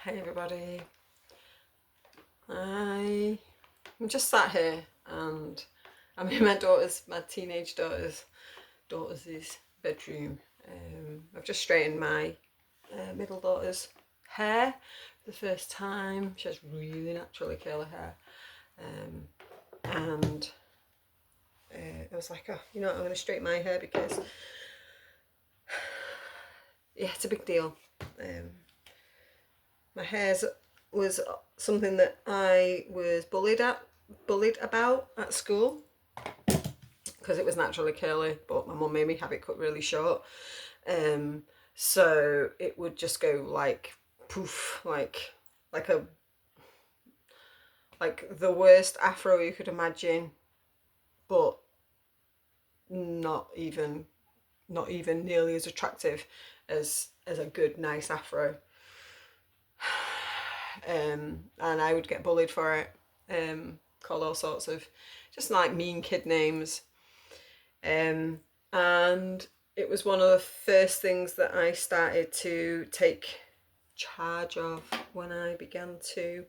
Hey everybody, I'm just sat here and I'm in my teenage daughter's bedroom. I've just straightened my middle daughter's hair for the first time. She has really naturally curly hair, and I was like, oh, you know what, I'm going to straighten my hair because yeah, it's a big deal. My hair was something that I was bullied about at school because it was naturally curly, but my mum made me have it cut really short. So it would just go like poof, like the worst afro you could imagine, but not even nearly as attractive as a good nice afro. And I would get bullied for it, called all sorts of just like mean kid names, and it was one of the first things that I started to take charge of when I began to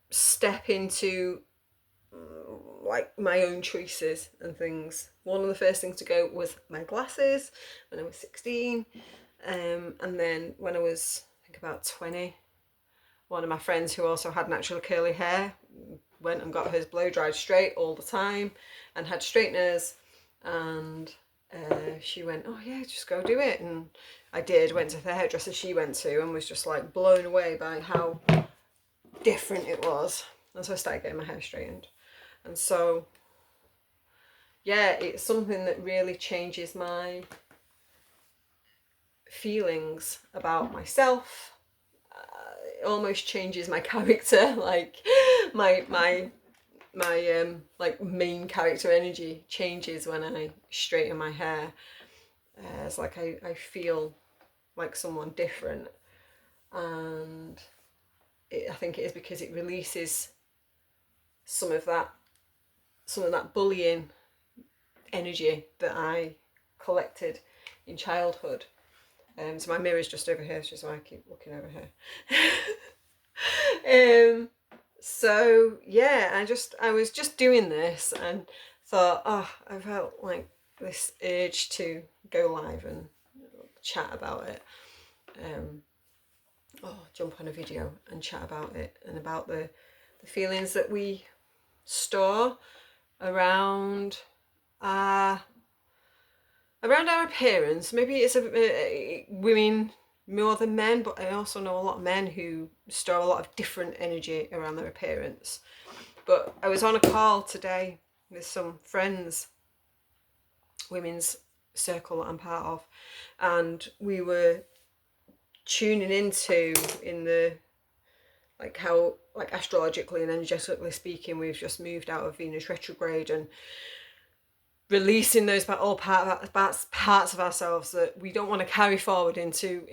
step into like my own choices and things. One of the first things to go was my glasses when I was 16, and then when I was, I think, about 20, one of my friends who also had natural curly hair went and got hers blow dried straight all the time and had straighteners, and she went, oh yeah, just go do it. And I did, went to the hairdresser she went to, and was just like blown away by how different it was. And so I started getting my hair straightened. And so yeah, it's something that really changes my feelings about myself. It almost changes my character, like my like main character energy changes when I straighten my hair. It's like I feel like someone different, and I think it is because it releases some of that bullying energy that I collected in childhood. So my mirror's just over here, so I keep looking over here. So yeah, I was just doing this and thought, oh, I felt like this urge to go live and chat about it. Jump on a video and chat about it, and about the feelings that we store around our appearance. Maybe it's women more than men, but I also know a lot of men who store a lot of different energy around their appearance. But I was on a call today with some friends, women's circle that I'm part of, and we were tuning into, in the like how, like astrologically and energetically speaking, we've just moved out of Venus retrograde and releasing those parts of ourselves that we don't want to carry forward into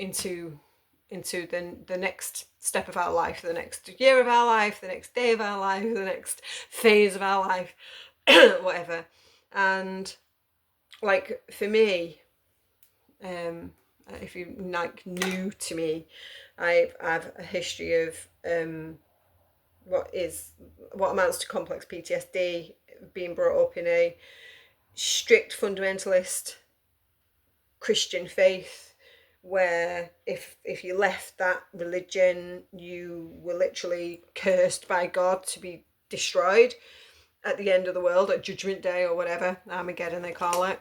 the next step of our life, the next year of our life, the next day of our life, the next phase of our life, whatever. And like for me, if you're like new to me, I have a history of what amounts to complex PTSD, being brought up in a strict fundamentalist Christian faith, where if you left that religion, you were literally cursed by God to be destroyed at the end of the world, at Judgment Day or whatever, Armageddon they call it.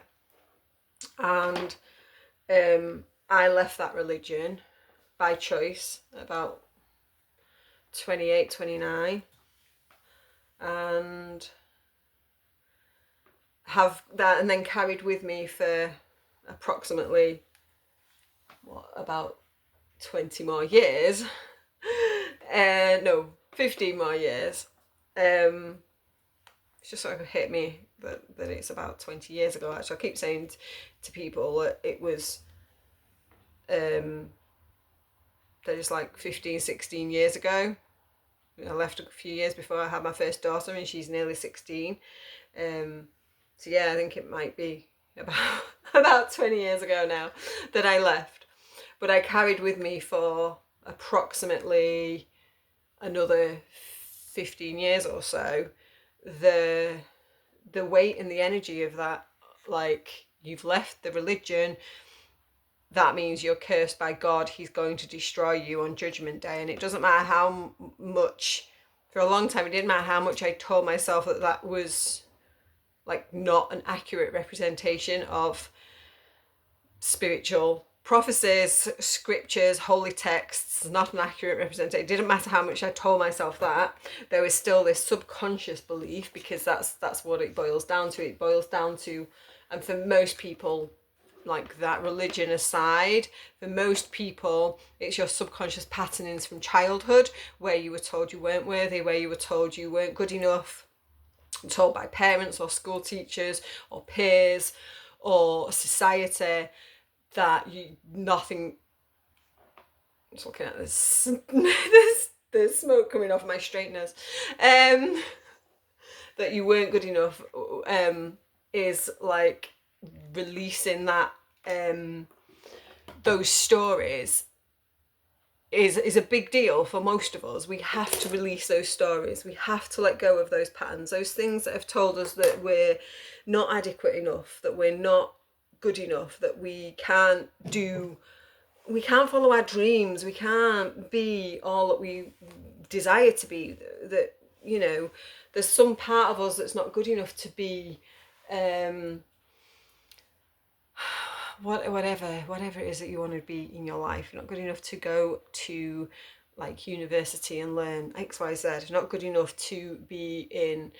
And I left that religion by choice about 28, 29, and have that, and then carried with me for approximately about 20 more years. No, 15 more years. It's just sort of hit me that it's about 20 years ago. Actually, I keep saying to people that it was that it's like 15, 16 years ago. I left a few years before I had my first daughter, and she's nearly 16. So yeah, I think it might be about 20 years ago now that I left, but I carried with me for approximately another 15 years or so the weight and the energy of that. Like, you've left the religion, that means you're cursed by God, he's going to destroy you on Judgment Day. And it doesn't matter how much, for a long time it didn't matter how much I told myself that that was like not an accurate representation of spiritual prophecies, scriptures, holy texts, not an accurate representation. It didn't matter how much I told myself that, there was still this subconscious belief, because that's what it boils down to. It boils down to, and for most people, like that religion aside, for most people it's your subconscious patternings from childhood, where you were told you weren't worthy, where you were told you weren't good enough, told by parents or school teachers or peers or society that you nothing. I'm just looking at this. There's smoke coming off my straighteners. That you weren't good enough is like releasing that those stories is a big deal for most of us. We have to release those stories. We have to let go of those patterns, those things that have told us that we're not adequate enough, that we're not good enough, that we can't follow our dreams, we can't be all that we desire to be, that, you know, there's some part of us that's not good enough to be whatever it is that you want to be in your life. You're not good enough to go to like university and learn XYZ. You're not good enough to be in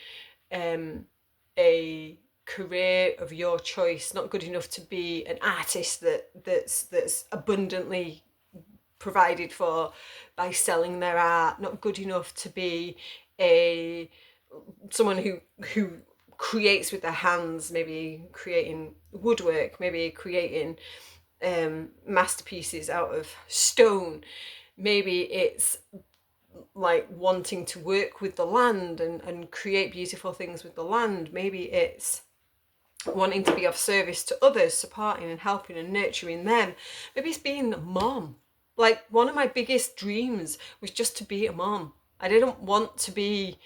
a career of your choice. Not good enough to be an artist that's abundantly provided for by selling their art. Not good enough to be someone who creates with their hands, maybe creating woodwork, maybe creating masterpieces out of stone. Maybe it's like wanting to work with the land and create beautiful things with the land. Maybe it's wanting to be of service to others, supporting and helping and nurturing them. Maybe it's being a mom. Like, one of my biggest dreams was just to be a mom. I didn't want to be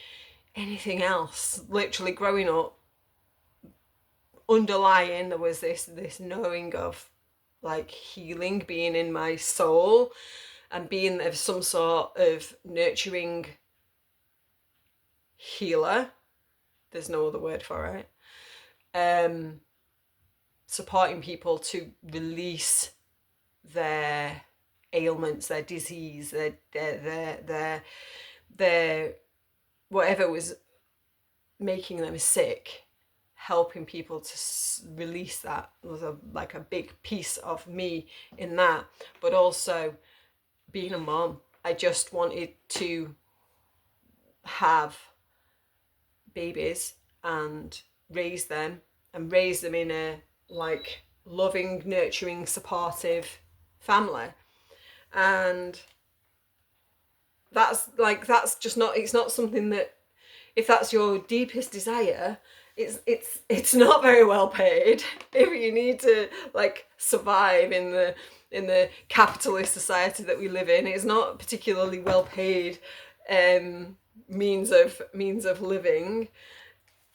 anything else. Literally growing up, underlying, there was this knowing of like healing being in my soul, and being of some sort of nurturing healer. There's no other word for it. Supporting people to release their ailments, their disease, their whatever was making them sick. Helping people to release that was a big piece of me in that. But also being a mom, I just wanted to have babies and raise them in a like loving, nurturing, supportive family. And that's just not, it's not something that, if that's your deepest desire, it's not very well paid. If you need to like survive in the capitalist society that we live in, it's not particularly well paid means of living,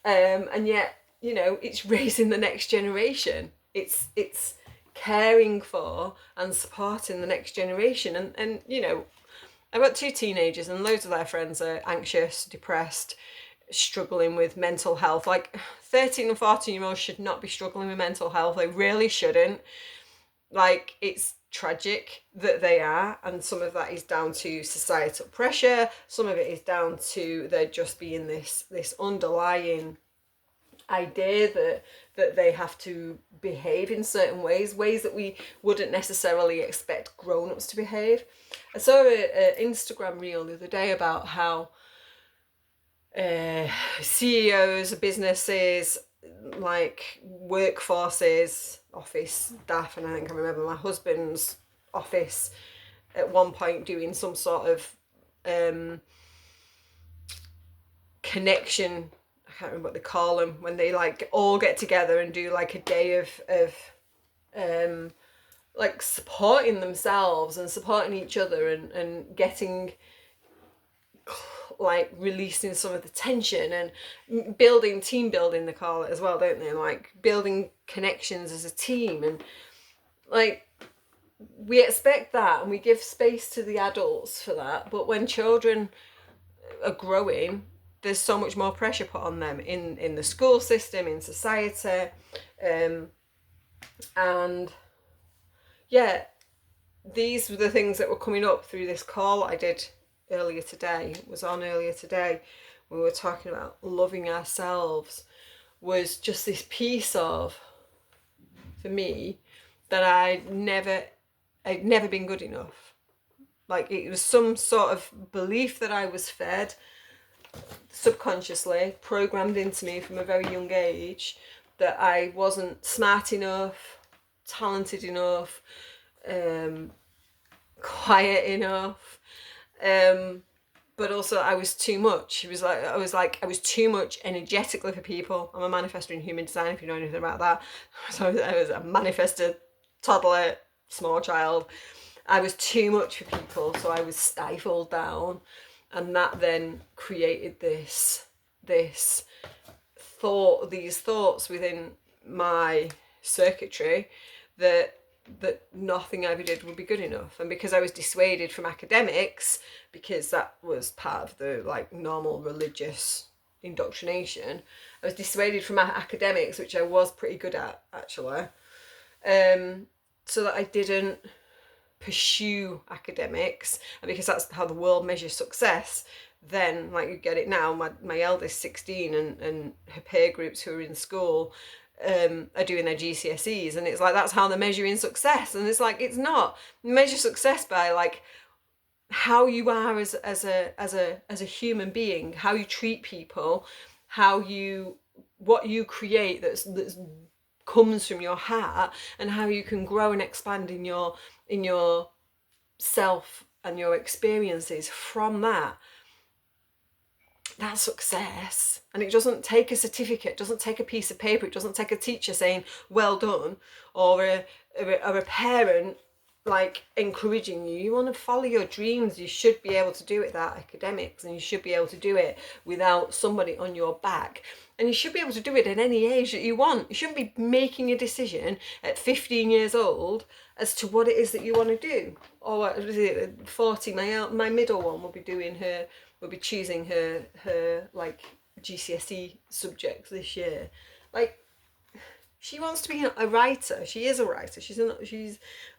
and yet, you know, it's raising the next generation. It's caring for and supporting the next generation, and you know, I've got 2 teenagers and loads of their friends are anxious, depressed, struggling with mental health. Like 13 and 14-year-olds should not be struggling with mental health. They really shouldn't. Like, it's tragic that they are, and some of that is down to societal pressure, some of it is down to there just being this underlying idea that they have to behave in certain ways that we wouldn't necessarily expect grown-ups to behave. I saw an Instagram reel the other day about how CEOs of businesses, like workforces, office staff, and I think I remember my husband's office at one point doing some sort of connection. I can't remember what they call them, when they like all get together and do like a day of like supporting themselves and supporting each other, and getting like releasing some of the tension and building, team building they call it as well, don't they? Like building connections as a team, and like we expect that and we give space to the adults for that, but when children are growing, there's so much more pressure put on them in the school system, in society, and yeah, these were the things that were coming up through this call I did earlier today. It was on earlier today. We were talking about loving ourselves, was just this piece of, for me, that I'd never been good enough. Like it was some sort of belief that I was fed subconsciously, programmed into me from a very young age, that I wasn't smart enough, talented enough, quiet enough, but also I was too much. I was too much energetically for people. I'm a manifestor in human design, if you know anything about that. So I was a manifestor, toddler, small child. I was too much for people, so I was stifled down, and that then created these thoughts within my circuitry that nothing I ever did would be good enough. And because I was dissuaded from academics, because that was part of the like normal religious indoctrination, I was dissuaded from academics, which I was pretty good at actually, so that I didn't pursue academics. And because that's how the world measures success, then like you get it now, my eldest 16 and her peer groups who are in school are doing their GCSEs, and it's like that's how they're measuring success, and it's like it's not. You measure success by like how you are as a human being, how you treat people, what you create that's comes from your heart, and how you can grow and expand in your self and your experiences from that. That's success. And it doesn't take a certificate, it doesn't take a piece of paper, it doesn't take a teacher saying well done, or a parent like encouraging you. You want to follow your dreams, you should be able to do it without academics, and you should be able to do it without somebody on your back, and you should be able to do it at any age that you want. You shouldn't be making a decision at 15 years old as to what it is that you want to do. Or what is it, 40, my middle one will be choosing her like GCSE subjects this year. Like, she wants to be a writer. She is a writer. She's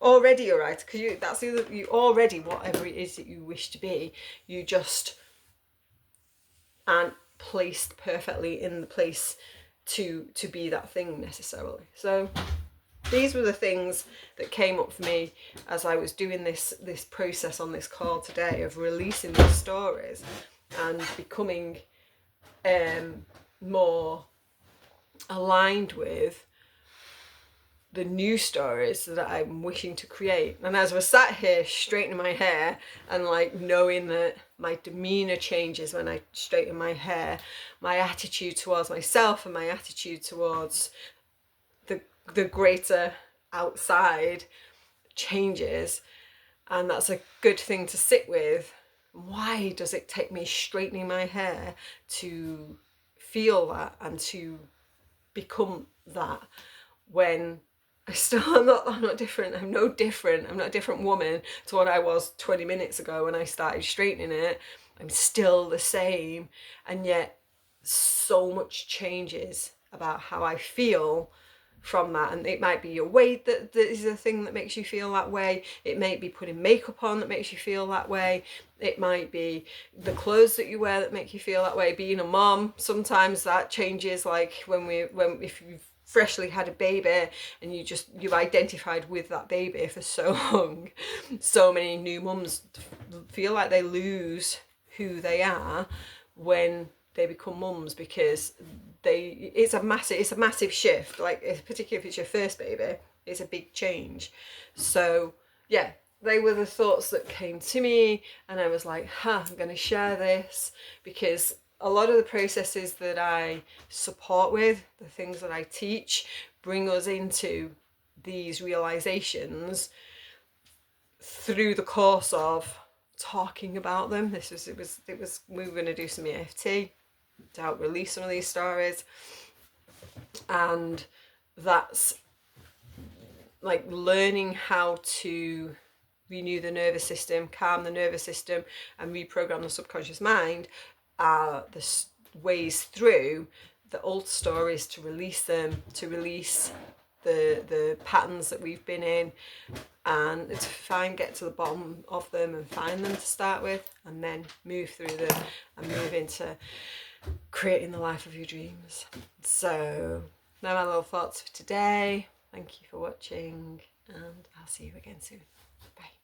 already a writer, because you already, whatever it is that you wish to be, you just aren't placed perfectly in the place to be that thing necessarily. So these were the things that came up for me as I was doing this process on this call today, of releasing these stories and becoming more aligned with the new stories that I'm wishing to create. And as I was sat here straightening my hair, and like knowing that my demeanor changes when I straighten my hair, my attitude towards myself and my attitude towards the greater outside changes, and that's a good thing to sit with. Why does it take me straightening my hair to feel that and to become that, when I'm not different. I'm no different. I'm not a different woman to what I was 20 minutes ago when I started straightening it. I'm still the same, and yet so much changes about how I feel from that. And it might be your weight that is the thing that makes you feel that way. It might be putting makeup on that makes you feel that way. It might be the clothes that you wear that make you feel that way. Being a mom, sometimes that changes, like if you've freshly had a baby and you've identified with that baby for so long. So many new mums feel like they lose who they are when they become mums, because it's a massive shift. Like, particularly if it's your first baby, it's a big change. So yeah, they were the thoughts that came to me, and I was like, I'm going to share this, because a lot of the processes that I support with, the things that I teach, bring us into these realizations through the course of talking about them. We were going to do some EFT to help release some of these stories, and that's like learning how to renew the nervous system, calm the nervous system, and reprogram the subconscious mind are the ways through the old stories, to release them, to release the patterns that we've been in, and to get to the bottom of them and find them to start with, and then move through them and move into creating the life of your dreams. So now my little thoughts for today. Thank you for watching, and I'll see you again soon. Bye.